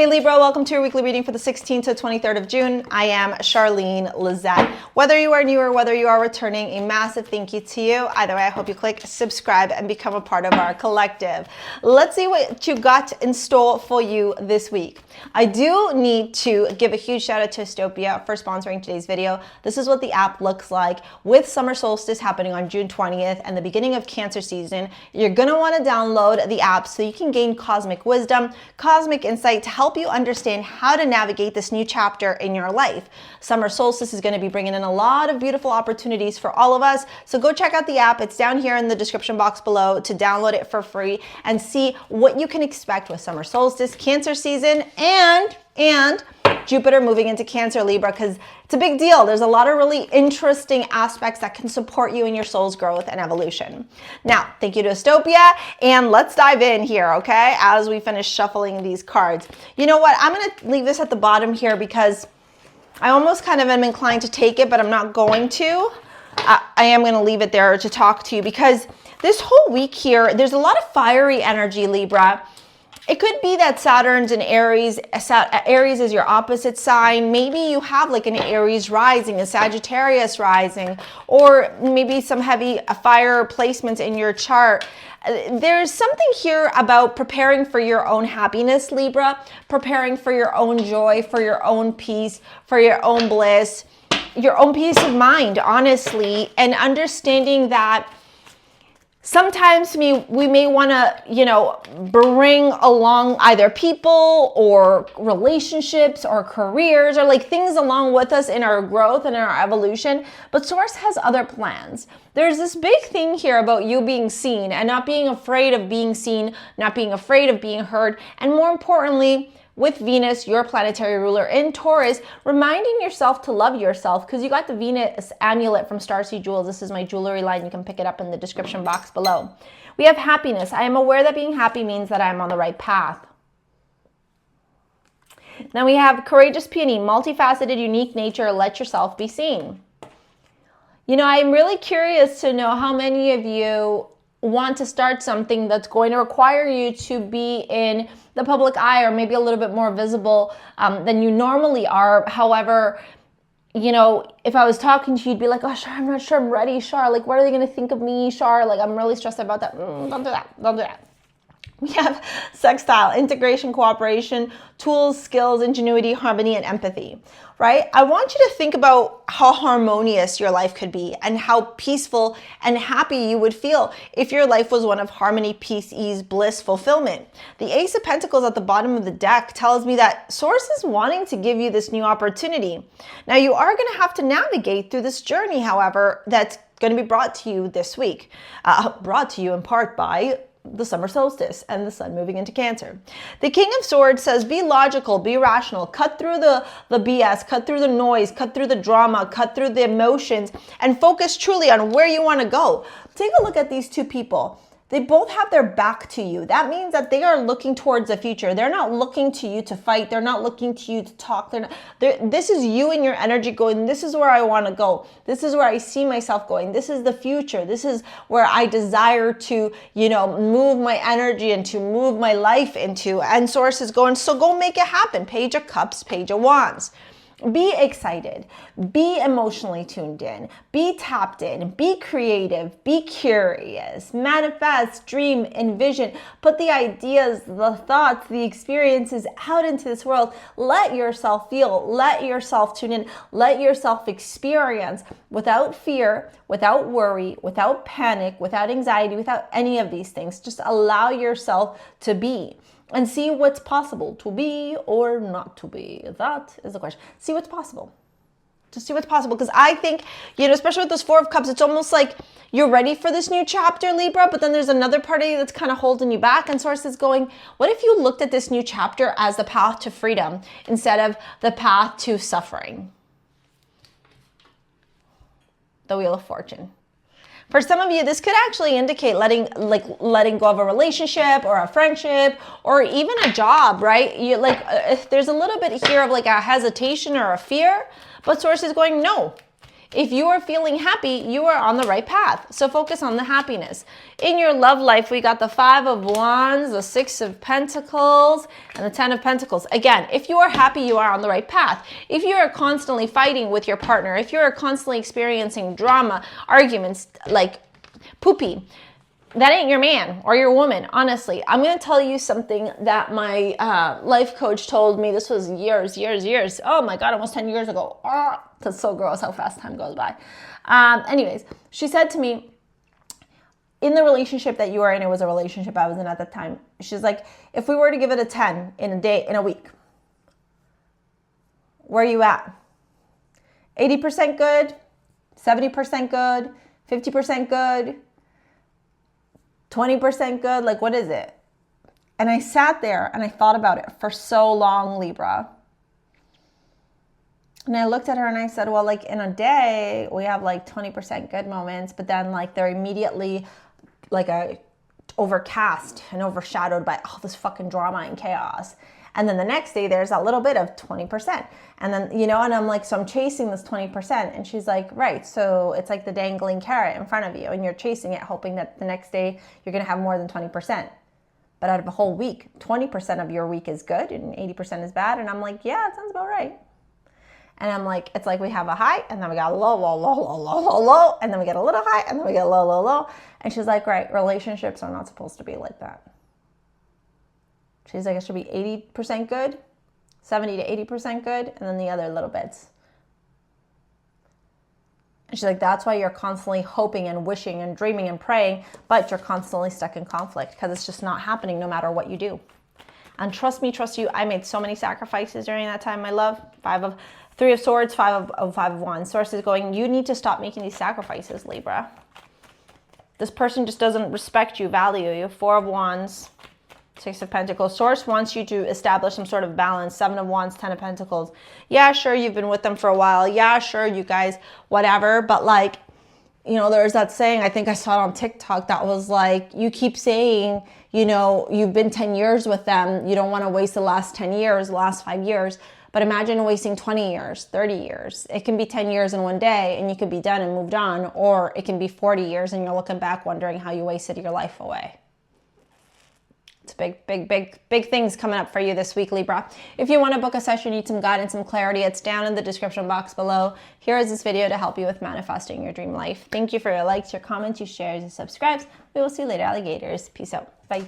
Hey Libra, welcome to your weekly reading for the 16th to 23rd of June. I am Charlene Lizette. Whether you are new or whether you are returning, a massive thank you to you. Either way, I hope you click subscribe and become a part of our collective. Let's see what you got in store for you this week. I do need to give a huge shout out to Astopia for sponsoring today's video. This is what the app looks like with summer solstice happening on June 20th and the beginning of Cancer season. You're going to want to download the app so you can gain cosmic wisdom, cosmic insight to help you understand how to navigate this new chapter in your life. Summer solstice is going to be bringing in a lot of beautiful opportunities for all of us. So go check out the app. It's down here in the description box below to download it for free and see what you can expect with summer solstice, Cancer season, and Jupiter moving into Cancer, Libra, because it's a big deal. There's a lot of really interesting aspects that can support you in your soul's growth and evolution. Now, thank you to Astopia, and let's dive in here, okay, as we finish shuffling these cards. You know what? I'm going to leave this at the bottom here because I almost kind of am inclined to take it, but I'm not going to. I am going to leave it there to talk to you because this whole week here, there's a lot of fiery energy, Libra. It could be that Saturn's in Aries. Aries is your opposite sign. Maybe you have like an Aries rising, a Sagittarius rising, or maybe some heavy fire placements in your chart. There's something here about preparing for your own happiness, Libra, preparing for your own joy, for your own peace, for your own bliss, your own peace of mind, honestly, and understanding that sometimes we may want to, bring along either people or relationships or careers or like things along with us in our growth and in our evolution, but Source has other plans. There's this big thing here about you being seen and not being afraid of being seen, not being afraid of being heard, and more importantly, with Venus, your planetary ruler in Taurus, reminding yourself to love yourself because you got the Venus amulet from StarSea Jewels. This is my jewelry line. You can pick it up in the description box below. We have happiness. I am aware that being happy means that I am on the right path. Now we have courageous peony, multifaceted, unique nature. Let yourself be seen. I'm really curious to know how many of you want to start something that's going to require you to be in the public eye or maybe a little bit more visible than you normally are. However, if I was talking to you, you'd be like, oh, Char, I'm not sure I'm ready, Char. Like, what are they going to think of me, Char? Like, I'm really stressed about that. Don't do that. Don't do that. We have sextile, integration, cooperation, tools, skills, ingenuity, harmony, and empathy, right? I want you to think about how harmonious your life could be and how peaceful and happy you would feel if your life was one of harmony, peace, ease, bliss, fulfillment. The Ace of Pentacles at the bottom of the deck tells me that Source is wanting to give you this new opportunity. Now, you are going to have to navigate through this journey, however, that's going to be brought to you this week, brought to you in part by the summer solstice and the sun moving into Cancer. The King of Swords says, be logical, be rational, cut through the BS, cut through the noise, cut through the drama, cut through the emotions, and focus truly on where you want to go. Take a look at these two people. They both have their back to you. That means that they are looking towards the future. They're not looking to you to fight. They're not looking to you to talk. This is you and your energy going, this is where I want to go. This is where I see myself going. This is the future. This is where I desire to, move my energy into, move my life into. And Source is going, so go make it happen. Page of Cups, Page of Wands. Be excited, be emotionally tuned in, be tapped in, be creative, be curious, manifest, dream, envision, put the ideas, the thoughts, the experiences out into this world. Let yourself feel, let yourself tune in, let yourself experience without fear, without worry, without panic, without anxiety, without any of these things. Just allow yourself to be. And see what's possible to be or not to be. That is the question. See what's possible. Just see what's possible. Because I think, especially with those Four of Cups, it's almost like you're ready for this new chapter, Libra, but then there's another part of you that's kind of holding you back. And Source is going, what if you looked at this new chapter as the path to freedom instead of the path to suffering? The Wheel of Fortune. For some of you, this could actually indicate letting go of a relationship or a friendship or even a job, right? There's a little bit here of like a hesitation or a fear, but Source is going, no. If you are feeling happy, you are on the right path. So focus on the happiness. In your love life, we got the 5 of Wands, the 6 of Pentacles, and the 10 of Pentacles. Again, if you are happy, you are on the right path. If you are constantly fighting with your partner, if you are constantly experiencing drama, arguments, like poopy, that ain't your man or your woman, honestly. I'm going to tell you something that my life coach told me. This was years. Oh my God, almost 10 years ago. That's so gross how fast time goes by. Anyways, she said to me, in the relationship that you are in, it was a relationship I was in at the time. She's like, if we were to give it a 10 in a day, in a week, where are you at? 80% good, 70% good, 50% good, 20% good, like what is it? And I sat there and I thought about it for so long, Libra. And I looked at her and I said, well, like in a day, we have like 20% good moments, but then like they're immediately like overcast and overshadowed by all this fucking drama and chaos. And then the next day there's a little bit of 20%. And then, you know, and I'm like, so I'm chasing this 20%. And she's like, right. So it's like the dangling carrot in front of you and you're chasing it, hoping that the next day you're going to have more than 20%. But out of a whole week, 20% of your week is good and 80% is bad. And I'm like, yeah, it sounds about right. And I'm like, it's like we have a high and then we got a low, low, low, low, low, low, low. And then we get a little high and then we get a low, low, low. And she's like, right, relationships are not supposed to be like that. She's like, it should be 80% good, 70 to 80% good, and then the other little bits. And she's like, that's why you're constantly hoping and wishing and dreaming and praying, but you're constantly stuck in conflict because it's just not happening no matter what you do. And trust me, trust you, I made so many sacrifices during that time, my love. 3 of Swords, 5 of Wands. Source is going, you need to stop making these sacrifices, Libra. This person just doesn't respect you, value you. 4 of Wands. 6 of Pentacles. Source wants you to establish some sort of balance. 7 of Wands, 10 of Pentacles. Yeah, sure, you've been with them for a while. Yeah, sure, you guys, whatever. But like, you know, there's that saying, I think I saw it on TikTok, that was like, you keep saying, you know, you've been 10 years with them. You don't want to waste the last 10 years, the last 5 years. But imagine wasting 20 years, 30 years. It can be 10 years in one day and you could be done and moved on. Or it can be 40 years and you're looking back wondering how you wasted your life away. It's big things coming up for you this week, Libra. If you want to book a session, need some guidance, some clarity, it's down in the description box below. Here is this video to help you with manifesting your dream life. Thank you for your likes, your comments, your shares, and subscribes. We will see you later, alligators. Peace out. Bye.